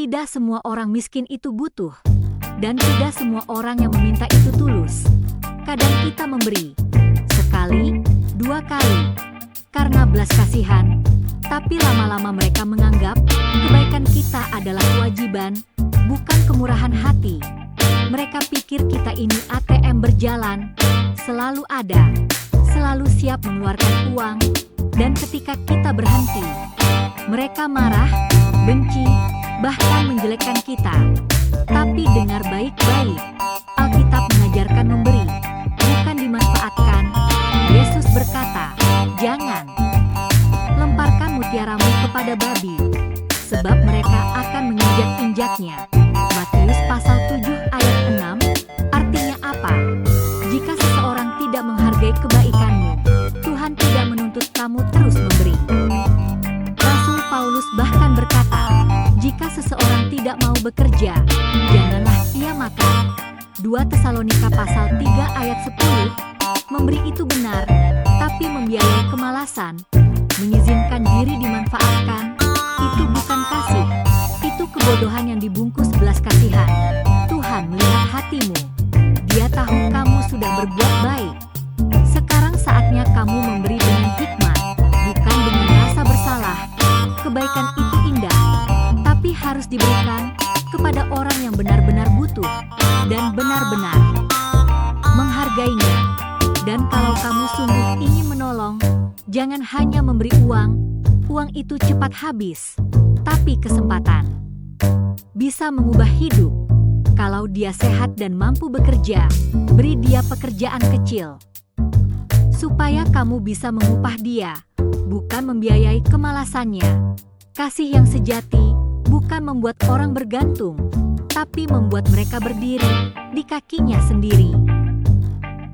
Tidak semua orang miskin itu butuh, dan tidak semua orang yang meminta itu tulus. Kadang kita memberi sekali, 2 kali, karena belas kasihan, tapi lama-lama mereka menganggap kebaikan kita adalah kewajiban, bukan kemurahan hati. Mereka pikir kita ini ATM berjalan, selalu ada, selalu siap mengeluarkan uang, dan ketika kita berhenti, mereka marah, benci, bahkan menjelekkan kita. Tapi dengar baik-baik, Alkitab mengajarkan memberi, bukan dimanfaatkan. Yesus berkata, jangan lemparkan mutiaramu kepada babi, sebab mereka akan menginjak-injaknya. Matius pasal 7 ayat 6, artinya apa? Jika seseorang tidak menghargai kebaikanmu, Tuhan tidak menuntut kamu terus memberi. Rasul Paulus bahkan berkata, jika seseorang tidak mau bekerja, janganlah ia makan. 2 Tesalonika pasal 3 ayat 10, memberi itu benar, tapi membiayai kemalasan, mengizinkan diri dimanfaatkan, itu bukan kasih, itu kebodohan yang dibungkus belas kasihan. Tuhan melihat hatimu, Dia tahu kamu sudah berbuat baik. Sekarang saatnya kamu memberi dengan hikmat, bukan dengan rasa bersalah. Kebaikan itu indah, tapi harus diberikan kepada orang yang benar-benar butuh dan benar-benar menghargainya. Dan kalau kamu sungguh ingin menolong, jangan hanya memberi uang itu cepat habis, tapi kesempatan bisa mengubah hidup. Kalau dia sehat dan mampu bekerja, beri dia pekerjaan kecil, supaya kamu bisa mengupah dia, bukan membiayai kemalasannya. Kasih yang sejati bukan membuat orang bergantung, tapi membuat mereka berdiri di kakinya sendiri.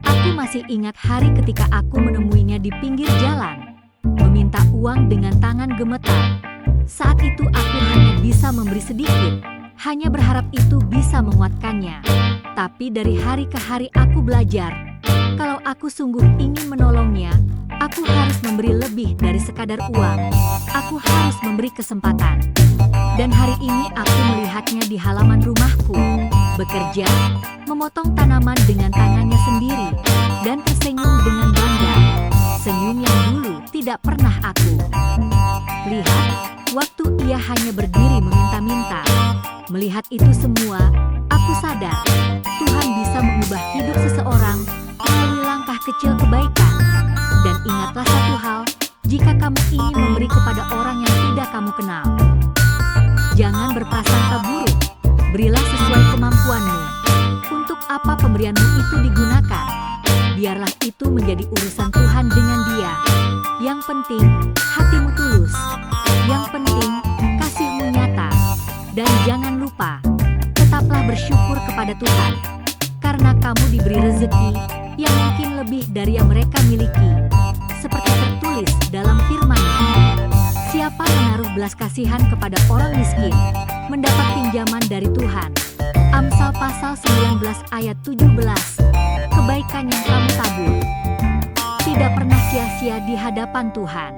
Aku masih ingat hari ketika aku menemuinya di pinggir jalan, meminta uang dengan tangan gemetar. Saat itu aku hanya bisa memberi sedikit, hanya berharap itu bisa menguatkannya. Tapi dari hari ke hari aku belajar, kalau aku sungguh ingin menolongnya, aku harus memberi lebih dari sekadar uang. Aku harus memberi kesempatan. Dan hari ini aku melihatnya di halaman rumahku, bekerja, memotong tanaman dengan tangannya sendiri, dan tersenyum dengan bangga. Senyum yang dulu tidak pernah aku lihat waktu ia hanya berdiri meminta-minta. Melihat itu semua, aku sadar Tuhan bisa mengubah hidup seseorang melalui langkah kecil kebaikan. Dan ingatlah satu hal, jika kamu ingin memberi kepada orang yang tidak kamu kenal, jangan berprasangka buruk, berilah sesuai kemampuanmu. Untuk apa pemberianmu itu digunakan, biarlah itu menjadi urusan Tuhan dengan Dia. Yang penting, hatimu tulus. Yang penting, kasihmu nyata. Dan jangan lupa, tetaplah bersyukur kepada Tuhan, karena kamu diberi rezeki yang mungkin lebih dari yang mereka miliki. Seperti tertulis dalam firman-Nya, siapa menaruh belas kasihan kepada orang miskin, mendapat pinjaman dari Tuhan. Amsal pasal 19 ayat 17. Kebaikan yang kamu tabur tidak pernah sia-sia di hadapan Tuhan.